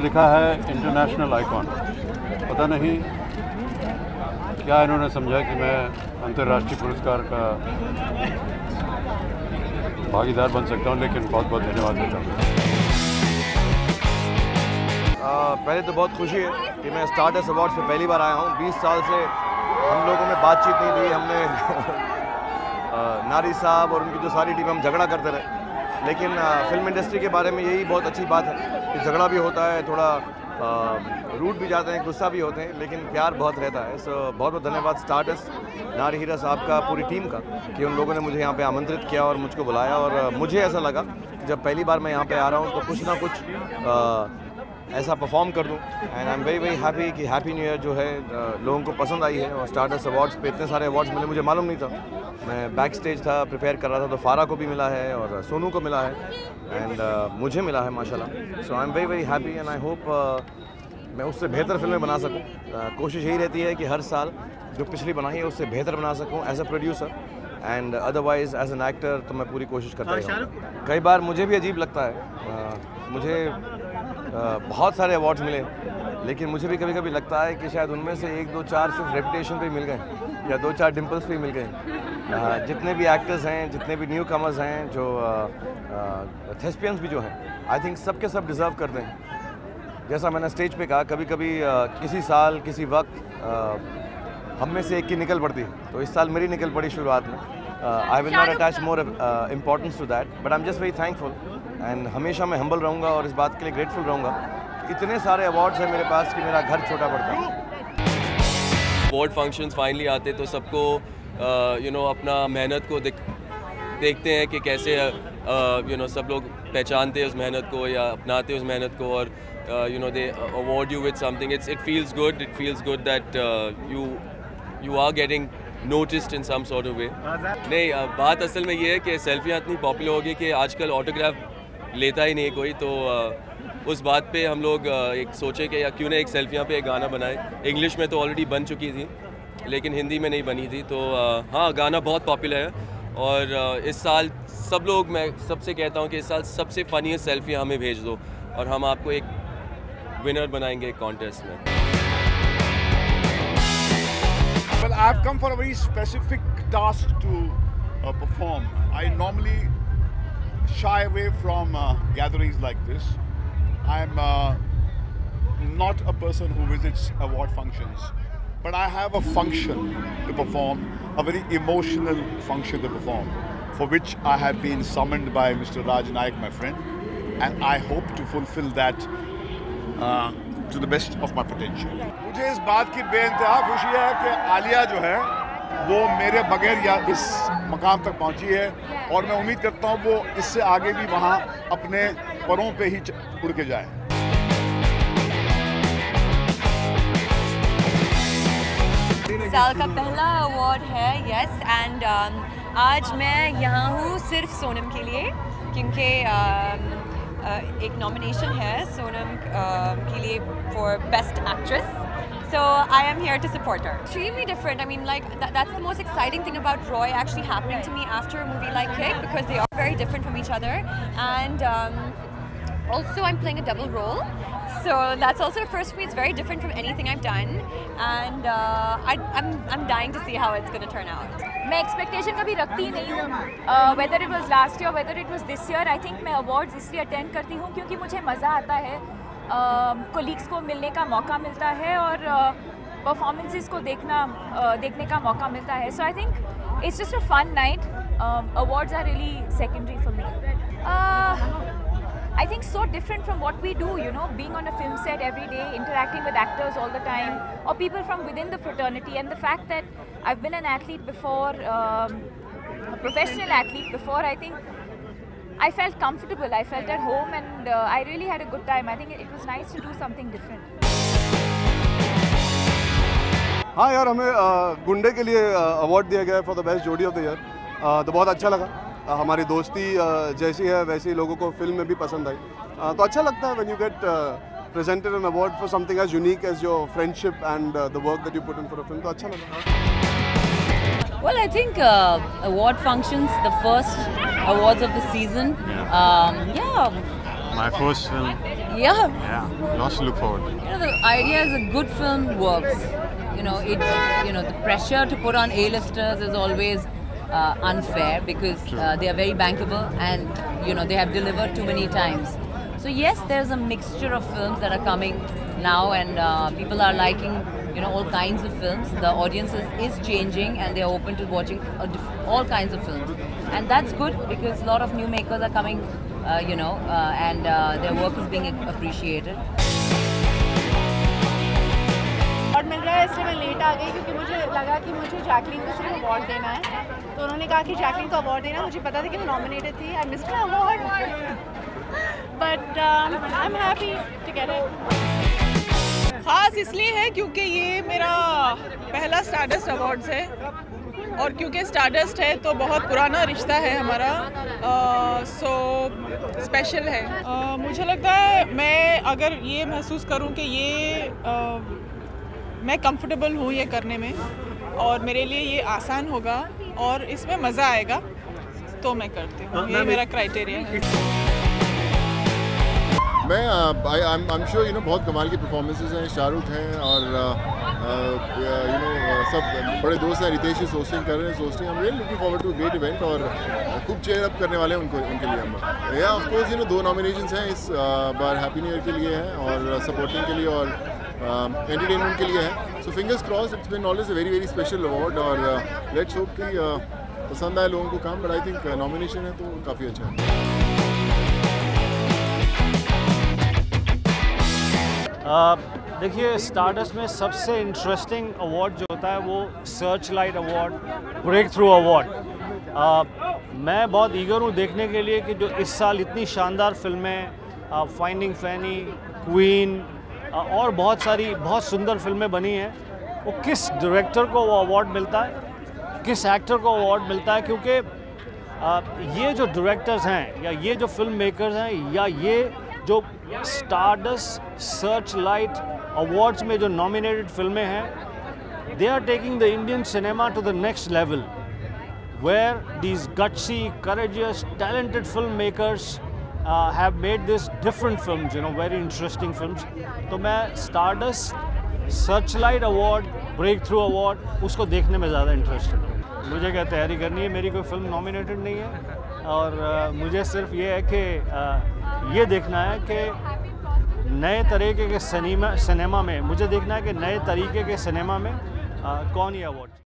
लिखा है international icon. पता नहीं क्या इन्होंने समझा कि मैं अंतर्राष्ट्रीय पुरस्कार का भागीदार बन सकता हूं, लेकिन बहुत बहुत धन्यवाद देता हूँ। पहले तो बहुत खुशी है कि मैं स्टारडस्ट अवार्ड्स पे पहली बार आया हूँ। 20 साल से हम लोगों में बातचीत नहीं थी। हमने नारी साहब और उनकी जो सारी टीम, हम झगड़ा करते रहे। लेकिन फिल्म इंडस्ट्री के बारे में यही बहुत अच्छी बात है कि झगड़ा भी होता है, थोड़ा रूठ भी जाते हैं, गुस्सा भी होते हैं, लेकिन प्यार बहुत रहता है। सो बहुत बहुत धन्यवाद स्टारडस्ट, नारी हीरा साहब का, पूरी टीम का, कि उन लोगों ने मुझे यहाँ पे आमंत्रित किया और मुझको बुलाया। और मुझे ऐसा लगा कि जब पहली बार मैं यहाँ पे आ रहा हूँ तो कुछ ना कुछ ऐसा परफॉर्म कर दूँ। And I am very very happy कि हैप्पी न्यू ईयर जो है लोगों को पसंद आई है। और स्टारडस्ट अवार्ड्स पे इतने सारे अवार्ड्स मिले, मुझे मालूम नहीं था। मैं बैक स्टेज था, प्रिपेयर कर रहा था, तो फारा को भी मिला है और सोनू को मिला है एंड मुझे मिला है माशाल्लाह। So I am very very happy and I hope मैं उससे बेहतर फिल्में बना सकूं। कोशिश यही रहती है कि हर साल जो पिछली बनाई है उससे बेहतर बना सकूं as a producer and otherwise as an actor. तो मैं पूरी कोशिश करता हूँ। कई बार मुझे भी अजीब लगता है, मुझे बहुत सारे अवार्ड्स मिले, लेकिन मुझे भी कभी कभी लगता है कि शायद उनमें से 1 2 4 सिर्फ रेपुटेशन पे मिल गए या 2 4 डिम्पल्स पे मिल गए। जितने भी एक्टर्स हैं, जितने भी न्यू कमर्स हैं, जो थेस्पियंस भी जो हैं, आई थिंक सबके सब डिज़र्व करते हैं। जैसा मैंने स्टेज पे कहा, कभी कभी किसी साल किसी वक्त हम में से एक की निकल पड़ती है, तो इस साल मेरी निकल पड़ी शुरुआत में। I will not attach more importance to that, but I am just very thankful and हमेशा मैं हम्बल रहूँगा और इस बात के लिए ग्रेटफुल रहूँगा। इतने सारे अवार्ड्स हैं मेरे पास कि मेरा घर छोटा पड़ता है। अवार्ड फंक्शंस फाइनली आते तो सबको अपना मेहनत को देखते हैं कि कैसे सब लोग पहचानते हैं उस मेहनत को या अपनाते हैं उस मेहनत को, और they award you with something. It feels good. It feels good that you are getting noticed in some sort of way. नहीं, बात असल में ये है कि सेल्फियाँ इतनी पॉपुलर हो गई कि आजकल ऑटोग्राफ लेता ही नहीं कोई। तो उस बात पे हम लोग एक सोचे कि या क्यों ना एक सेल्फियाँ पे एक गाना बनाए। इंग्लिश में तो ऑलरेडी बन चुकी थी, लेकिन हिंदी में नहीं बनी थी। तो हाँ, गाना बहुत पॉपुलर है और इस साल सब लोग, मैं सबसे कहता हूँ कि इस साल सबसे फनीस्ट सेल्फी हमें भेज दो और हम आपको एक विनर बनाएंगे एक कॉन्टेस्ट में। Well, I've come for a very specific task to perform. I normally shy away from gatherings like this. I'm not a person who visits award functions, but I have a function to perform, a very emotional function to perform, for which I have been summoned by Mr. Raj Naik, my friend, and I hope to fulfill that to the best of my potential. मुझे इस बात की बेइंतहा खुशी है कि आलिया जो है वो मेरे बगैर या इस मकाम तक पहुंची है, और मैं उम्मीद करता हूं वो इससे आगे भी वहां अपने परों पे ही उड़ के जाए। साल का पहला अवार्ड है, यस, एंड आज मैं यहाँ हूँ सिर्फ सोनम के लिए, क्योंकि एक नॉमिनेशन है सोनम के लिए for best actress, so I am here to support her. Extremely different. I mean, like that's the most exciting thing about Roy actually happening to me after a movie like Kick, because they are very different from each other, and also I'm playing a double role, so that's also first for me. It's very different from anything I've done, and I'm dying to see how it's going to turn out. मैं expectation कभी रखती ही नहीं हूँ, whether it was last year, whether it was this year. I think मैं awards इसलिए attend करती हूँ क्योंकि मुझे मज़ा आता है, कोलीग्स को मिलने का मौका मिलता है और परफॉर्मेंसेस को देखने का मौका मिलता है। So I think it's just a fun night. Awards are really secondary for me. I think so different from what we do, being on a film set every day, interacting with actors all the time, or people from within the fraternity, and the fact that I've been an athlete before, a professional athlete before, I think I felt comfortable, I felt at home, and I really had a good time. I think it was nice to do something different. हाँ यार, हमें गुंडे के लिए award दिया गया है for the best जोड़ी ऑफ द ईयर, तो बहुत अच्छा लगा। हमारी दोस्ती जैसी है वैसी ही लोगों को फिल्म में भी पसंद आई, तो अच्छा लगता है when you get presented an award for something as unique as your friendship and the work that you put in for a film, तो अच्छा लगा। Well, I think award functions, the first awards of the season, yeah, My first film. Yeah. Yeah, lots to look forward to. You know, the idea is a good film works. You know, the pressure to put on A-listers is always unfair because they are very bankable and, they have delivered too many times. So yes, there's a mixture of films that are coming now and people are liking, all kinds of films. The audience is changing and they are open to watching all kinds of films. And that's good because a lot of new makers are coming, and their work is being appreciated. Award मिल रहा है इसलिए मैं late आ गई क्योंकि मुझे लगा कि मुझे जैकलीन को सिर्फ अवार्ड देना है, तो उन्होंने कहा कि जैकलीन को अवार्ड देना। मुझे पता था कि वो नॉमिनेटेड थी। I missed my award but I am happy to get it. ख़ास इसलिए है क्योंकि ये मेरा पहला स्टारडस्ट अवार्ड्स है और क्योंकि स्टारडस्ट है तो बहुत पुराना रिश्ता है हमारा, सो स्पेशल है। मुझे लगता है मैं अगर ये महसूस करूं कि ये मैं कंफर्टेबल हूँ ये करने में और मेरे लिए ये आसान होगा और इसमें मज़ा आएगा तो मैं करती हूँ। ये मेरा क्राइटेरिया है। मैं आई एम श्योर बहुत कमाल की परफॉर्मेंसेस हैं। शाहरुख हैं और सब बड़े दोस्त हैं। रितेश इस होस्टिंग कर रहे हैं। Hosting I am really looking forward to great event और खूब चेयर अप करने वाले हैं उनके लिए हम। या ऑफ कोर्स 2 नॉमिनेशंस हैं इस बार, हैप्पी न्यू ईयर के लिए हैं और सपोर्टिंग के लिए और एंटरटेनमेंट के लिए है। So fingers crossed, it's been always a very very special award और लेट्स होप कि पसंद आए लोगों को काम, बट आई थिंक नॉमिनेशन है तो काफ़ी अच्छा है। देखिए, स्टारडस्ट में सबसे इंटरेस्टिंग अवार्ड जो होता है वो searchlight award, breakthrough award. मैं बहुत ईगर हूँ देखने के लिए कि जो इस साल इतनी शानदार फिल्में, फाइंडिंग फैनी, क्वीन और बहुत सारी बहुत सुंदर फिल्में बनी हैं, वो किस डायरेक्टर को वो अवार्ड मिलता है, किस एक्टर को अवार्ड मिलता है। क्योंकि ये जो डायरेक्टर्स हैं या ये जो फिल्म मेकर्स हैं या ये जो स्टारडस्ट सर्च लाइट अवार्ड्स में जो नॉमिनेटेड फिल्में हैं, they are taking the Indian cinema to the next level where these gutsy, courageous, talented film makers have made this different films, very interesting films. तो मैं Stardust searchlight award, breakthrough award उसको देखने में ज़्यादा interested हूँ। मुझे क्या तैयारी करनी है, मेरी कोई फिल्म नॉमिनेटेड नहीं है और मुझे सिर्फ ये है कि ये देखना है कि नए तरीके के सिनेमा में, मुझे देखना है कि नए तरीके के सिनेमा में कौन ये अवार्ड